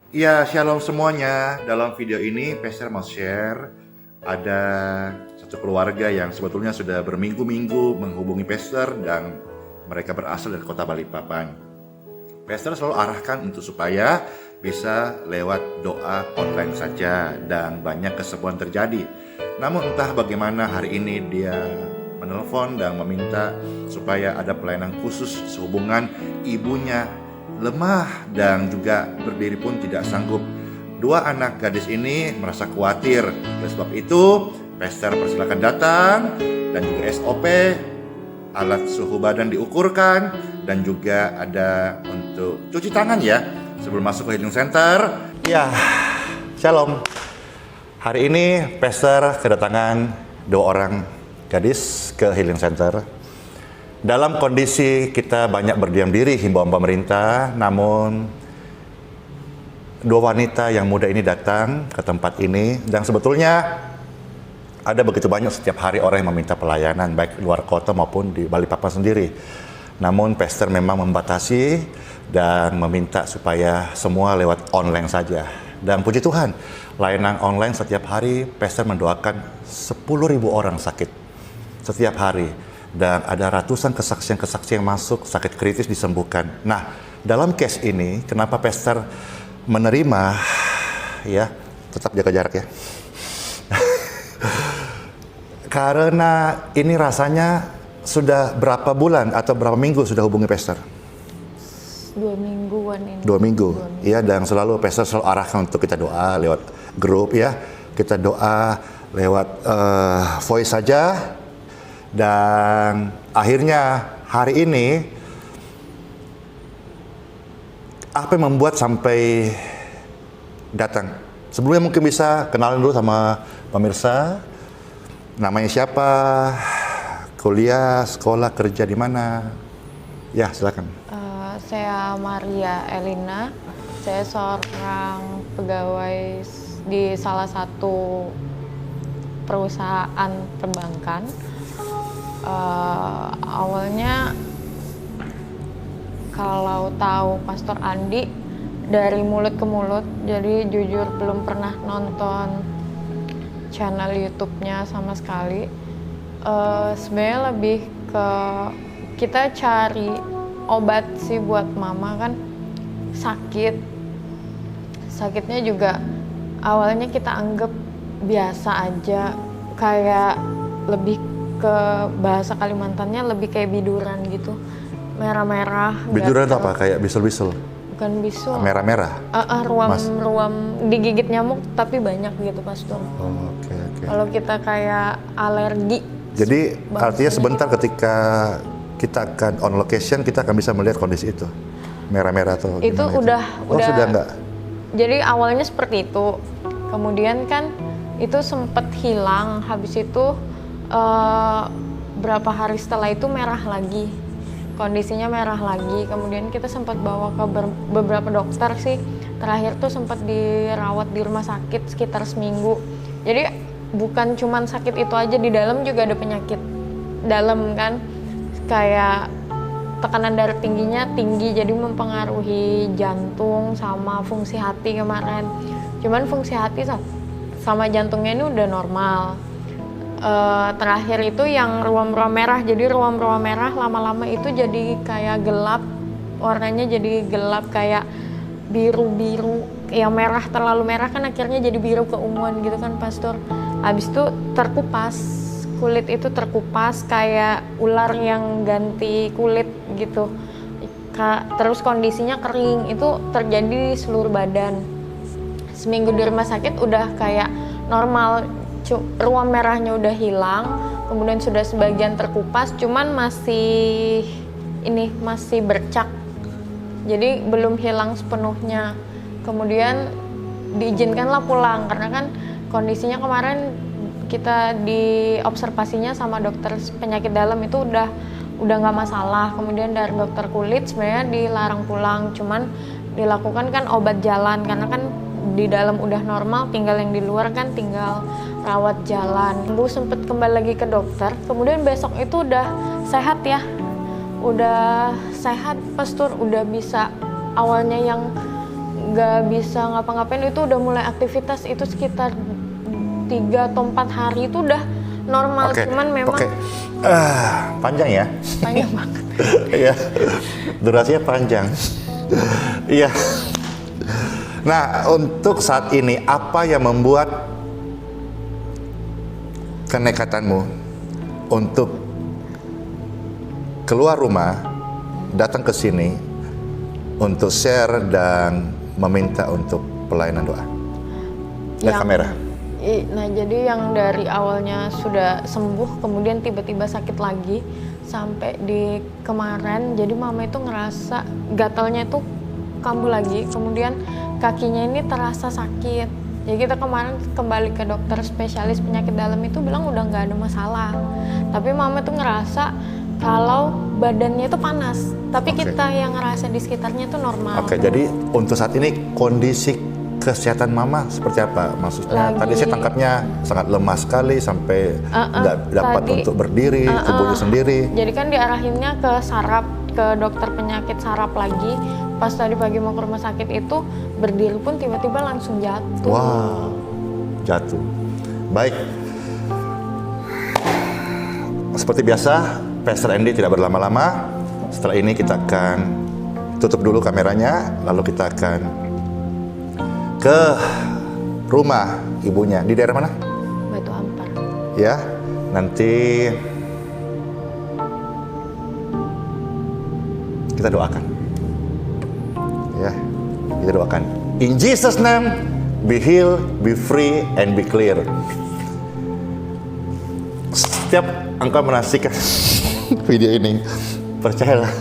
Ya, shalom semuanya. Dalam video ini, Pastor mau share ada satu keluarga yang sebetulnya sudah berminggu-minggu menghubungi Pastor dan mereka berasal dari kota Balikpapan. Pastor selalu arahkan untuk supaya bisa lewat doa online saja dan banyak kesembuhan terjadi. Namun entah bagaimana hari ini dia menelpon dan meminta supaya ada pelayanan khusus sehubungan ibunya lemah dan juga berdiri pun tidak sanggup. Dua anak gadis ini merasa khawatir. Oleh sebab itu, Pastor persilakan datang dan juga SOP, alat suhu badan diukurkan dan juga ada untuk cuci tangan ya sebelum masuk ke healing center. Ya, shalom. Hari ini Pastor kedatangan dua orang gadis ke healing center. Dalam kondisi kita banyak berdiam diri himbauan pemerintah, namun dua wanita yang muda ini datang ke tempat ini dan sebetulnya ada begitu banyak setiap hari orang yang meminta pelayanan baik luar kota maupun di Balikpapan sendiri. Namun Pastor memang membatasi dan meminta supaya semua lewat online saja. Dan puji Tuhan, layanan online setiap hari Pastor mendoakan 10.000 orang sakit setiap hari. Dan ada ratusan kesaksian-kesaksian yang masuk, sakit kritis disembuhkan. Nah, dalam case ini, kenapa Pastor menerima, ya, tetap jaga jarak ya. Karena ini rasanya sudah berapa bulan atau berapa minggu sudah hubungi Pastor? 2 mingguan ini. 2 minggu, ya, dan selalu Pastor selalu arahkan untuk kita doa lewat grup ya. Kita doa lewat voice saja. Dan akhirnya hari ini apa yang membuat sampai datang? Sebelumnya mungkin bisa kenalin dulu sama pemirsa. Namanya siapa? Kuliah, sekolah, kerja di mana? Ya, silakan. Saya Maria Elina. Saya seorang pegawai di salah satu perusahaan perbankan. Awalnya kalau tahu Pastor Andi dari mulut ke mulut, jadi jujur belum pernah nonton channel YouTube-nya sama sekali. Sebenarnya lebih ke kita cari obat sih buat mama, kan sakitnya juga awalnya kita anggap biasa aja, kayak lebih ke bahasa Kalimantannya lebih kayak biduran gitu, merah-merah. Biduran itu apa? Kayak bisul-bisul? Bukan bisul. Merah-merah? Ruam digigit nyamuk tapi banyak gitu, Pastor. Oh, oke. Kalau kita kayak alergi. Jadi artinya sebentar ketika kita akan on location, kita akan bisa melihat kondisi itu? Merah-merah atau itu gimana? Sudah enggak? Jadi awalnya seperti itu. Kemudian kan itu sempat hilang, habis itu berapa hari setelah itu merah lagi, kondisinya merah lagi. Kemudian kita sempat bawa ke beberapa dokter sih, terakhir tuh sempat dirawat di rumah sakit sekitar seminggu. Jadi bukan cuman sakit itu aja, di dalam juga ada penyakit dalam kan, kayak tekanan darah tingginya tinggi, jadi mempengaruhi jantung sama fungsi hati kemarin. Cuman fungsi hati sama jantungnya ini udah normal. Terakhir itu yang ruam-ruam merah, jadi ruam-ruam merah lama-lama itu jadi kayak gelap, warnanya jadi gelap kayak biru-biru, yang merah terlalu merah kan akhirnya jadi biru keunguan gitu kan, Pastor. Habis itu terkupas, kulit itu terkupas kayak ular yang ganti kulit gitu. Terus kondisinya kering, itu terjadi di seluruh badan. Seminggu di rumah sakit udah kayak normal, ruam merahnya udah hilang, kemudian sudah sebagian terkupas, cuman masih bercak, jadi belum hilang sepenuhnya. Kemudian diizinkanlah pulang karena kan kondisinya kemarin kita diobservasinya sama dokter penyakit dalam itu udah nggak masalah. Kemudian dari dokter kulit sebenarnya dilarang pulang, cuman dilakukan kan obat jalan karena kan di dalam udah normal, tinggal yang di luar kan tinggal rawat jalan. Bu sempet kembali lagi ke dokter, kemudian besok itu udah sehat ya, udah sehat, Pastor, udah bisa. Awalnya yang nggak bisa ngapa-ngapain, itu udah mulai aktivitas itu sekitar 3 atau 4 hari itu udah normal. Cuman memang panjang ya. panjang banget. Iya, durasinya panjang. Iya. Nah, untuk saat ini apa yang membuat kenekatanmu untuk keluar rumah, datang ke sini untuk share dan meminta untuk pelayanan doa? Lihat kamera. Nah, jadi yang dari awalnya sudah sembuh, kemudian tiba-tiba sakit lagi sampai di kemarin. Jadi mama itu ngerasa gatalnya itu kambuh lagi, kemudian kakinya ini terasa sakit. Jadi kita kemarin kembali ke dokter spesialis penyakit dalam, itu bilang udah nggak ada masalah. Tapi mama tuh ngerasa kalau badannya itu panas, tapi kita yang ngerasa di sekitarnya itu normal. Jadi untuk saat ini kondisi kesehatan mama seperti apa? Maksudnya tadi saya tangkapnya sangat lemah sekali sampai nggak dapat untuk berdiri, tubuhnya sendiri. Jadi kan diarahinnya ke saraf, ke dokter penyakit saraf lagi. Pas tadi pagi mau ke rumah sakit itu berdiri pun tiba-tiba langsung jatuh. Wow, jatuh. Baik. Seperti biasa, Pastor Andy tidak berlama-lama. Setelah ini kita akan tutup dulu kameranya, lalu kita akan ke rumah ibunya. Di daerah mana? Batu Ampar. Ya, nanti kita doakan. Ya, kita doakan. In Jesus' name, be healed, be free, and be clear. Setiap engkau menyaksikan video ini, percayalah,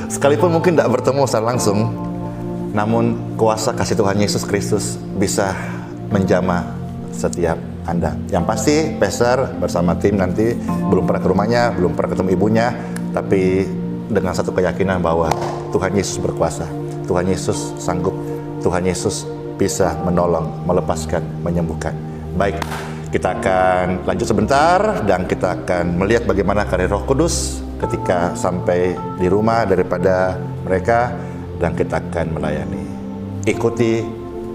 sekalipun mungkin tidak bertemu secara langsung, namun kuasa kasih Tuhan Yesus Kristus bisa menjamah setiap Anda. Yang pasti, Pastor bersama tim nanti belum pernah ke rumahnya, belum pernah ketemu ibunya, tapi dengan satu keyakinan bahwa Tuhan Yesus berkuasa, Tuhan Yesus sanggup, Tuhan Yesus bisa menolong, melepaskan, menyembuhkan. Baik, kita akan lanjut sebentar dan kita akan melihat bagaimana karya Roh Kudus ketika sampai di rumah daripada mereka, dan kita akan melayani. Ikuti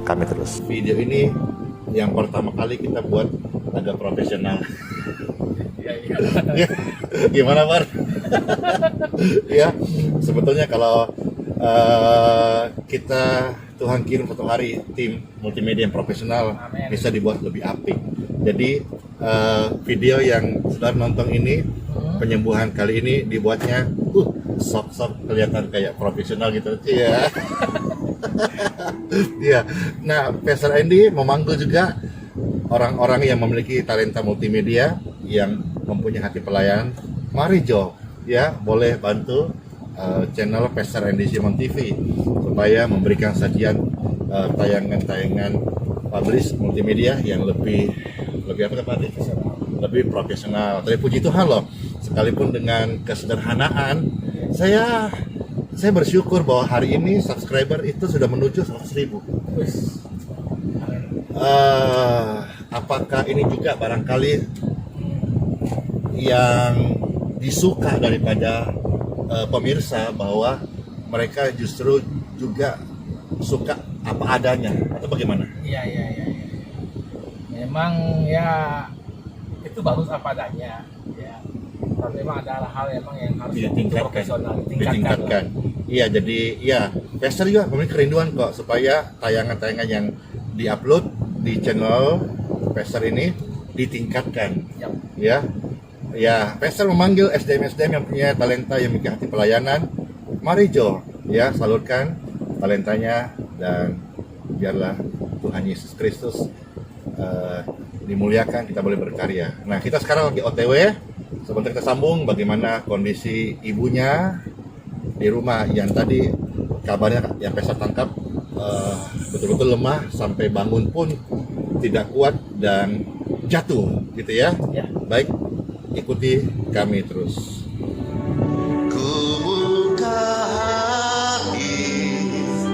kami terus. Video ini yang pertama kali kita buat agak profesional. Gimana, Bar? Ya, sebetulnya kalau kita Tuhan kirim satu hari tim multimedia yang profesional, bisa dibuat lebih apik. Jadi video yang sudah nonton ini, penyembuhan kali ini dibuatnya sok-sok kelihatan kayak profesional gitu. Iya. Iya. Nah, Pastor Andy memanggil juga orang-orang yang memiliki talenta multimedia, yang mempunyai hati pelayan. Mari Jo, ya, boleh bantu channel Pastor Andy Simon TV supaya memberikan sajian tayangan-tayangan publish multimedia yang lebih apa tadi? Lebih profesional. Tapi puji Tuhan loh, sekalipun dengan kesederhanaan, saya bersyukur bahwa hari ini subscriber itu sudah menuju 100.000. Apakah ini juga barangkali yang disuka daripada pemirsa, bahwa mereka justru juga suka apa adanya, atau bagaimana? Iya. Memang ya itu bagus apa adanya, ya. Tapi memang ada hal yang harus ditingkatkan. Iya, jadi ya, Pastor juga memiliki kerinduan kok supaya tayangan-tayangan yang diupload di channel Pastor ini ditingkatkan. Ya. Ya, Pastor memanggil SDM yang punya talenta, yang memiliki hati pelayanan. Mari Jo, ya, salurkan talentanya, dan biarlah Tuhan Yesus Kristus dimuliakan, kita boleh berkarya. Nah, kita sekarang lagi OTW. Sebentar kita sambung bagaimana kondisi ibunya di rumah yang tadi kabarnya yang Pastor tangkap betul-betul lemah, sampai bangun pun tidak kuat dan jatuh gitu ya. Baik, ikuti kami terus. Ku buka hati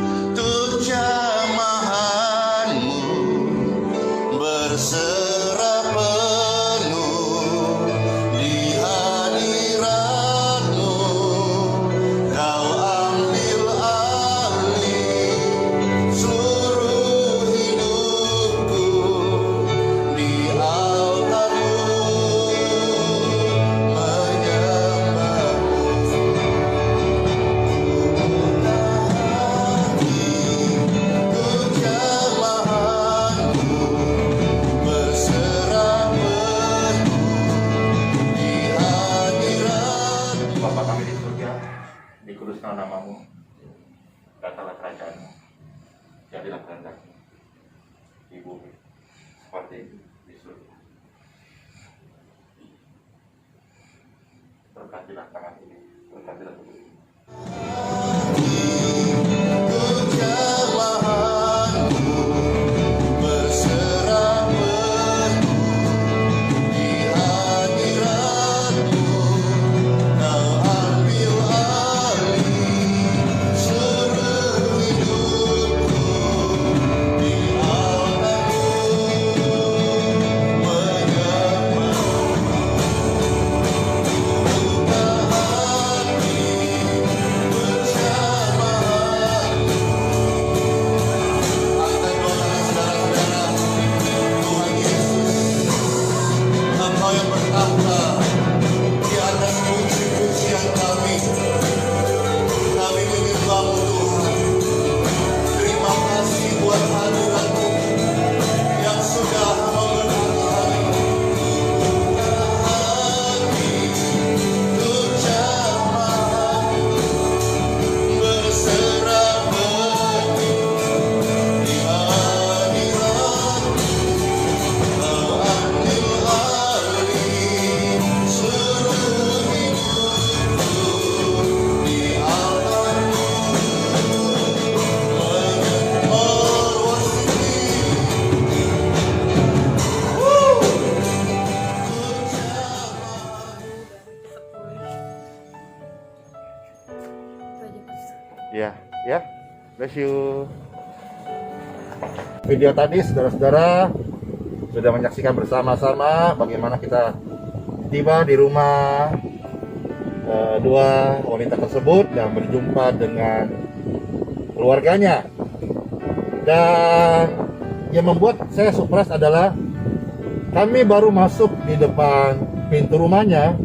untuk jamahanmu, berserah penuh di hadiratmu. Kau ambil alih jadilah kehendak Ibu seperti di surga. Berkatilah tangan ini, berkatilah tubuh ini. Ya, bless you. Video tadi saudara-saudara sudah menyaksikan bersama-sama bagaimana kita tiba di rumah dua wanita tersebut dan berjumpa dengan keluarganya. Dan yang membuat saya surprise adalah kami baru masuk di depan pintu rumahnya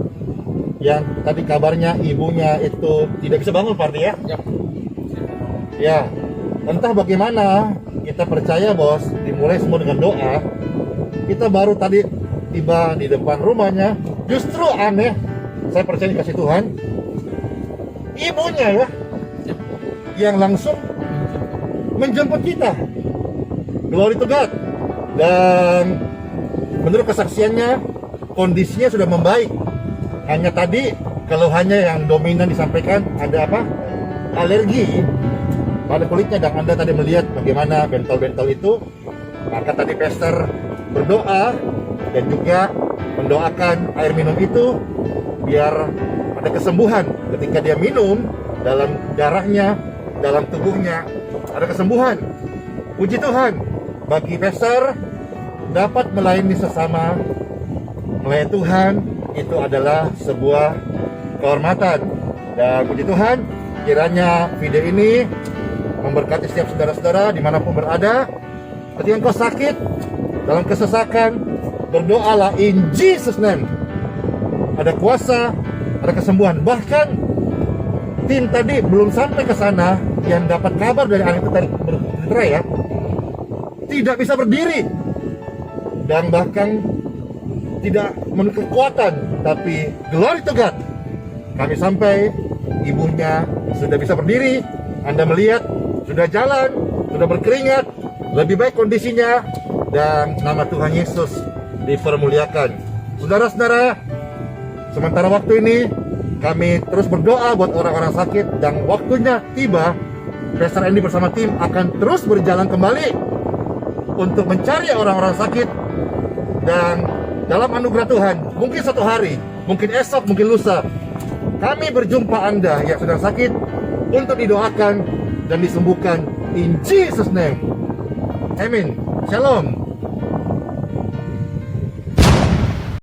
yang tadi kabarnya ibunya itu tidak bisa bangun, Pak Ardi, ya? Ya, entah bagaimana kita percaya bos, dimulai semua dengan doa. Kita baru tadi tiba di depan rumahnya, justru aneh, saya percaya dikasih Tuhan, ibunya ya, yang langsung menjemput kita. Glory to God. Dan menurut kesaksiannya, kondisinya sudah membaik. Hanya tadi, keluhannya yang dominan disampaikan ada apa? Alergi pada kulitnya, dan Anda tadi melihat bagaimana bentol-bentol itu. Maka tadi pastor berdoa dan juga mendoakan air minum itu biar ada kesembuhan ketika dia minum, dalam darahnya, dalam tubuhnya ada kesembuhan. Puji Tuhan, bagi pastor dapat melayani sesama, melayani Tuhan itu adalah sebuah kehormatan. Dan puji Tuhan, kiranya video ini memberkati setiap saudara-saudara dimanapun berada. Ketika engkau sakit, dalam kesesakan, berdoalah in Jesus name. Ada kuasa, ada kesembuhan. Bahkan tim tadi belum sampai ke sana yang dapat kabar dari anak itu tadi bercerai ya, tidak bisa berdiri dan bahkan tidak memiliki kekuatan. Tapi glory to God, kami sampai, ibunya sudah bisa berdiri. Anda melihat sudah jalan, sudah berkeringat, lebih baik kondisinya, dan nama Tuhan Yesus dipermuliakan. Saudara-saudara, sementara waktu ini kami terus berdoa buat orang-orang sakit, dan waktunya tiba, Pastor Andy bersama tim akan terus berjalan kembali untuk mencari orang-orang sakit. Dan dalam anugerah Tuhan, mungkin satu hari, mungkin esok, mungkin lusa, kami berjumpa Anda yang sedang sakit untuk didoakan dan disembuhkan in Jesus name. Amin. Shalom.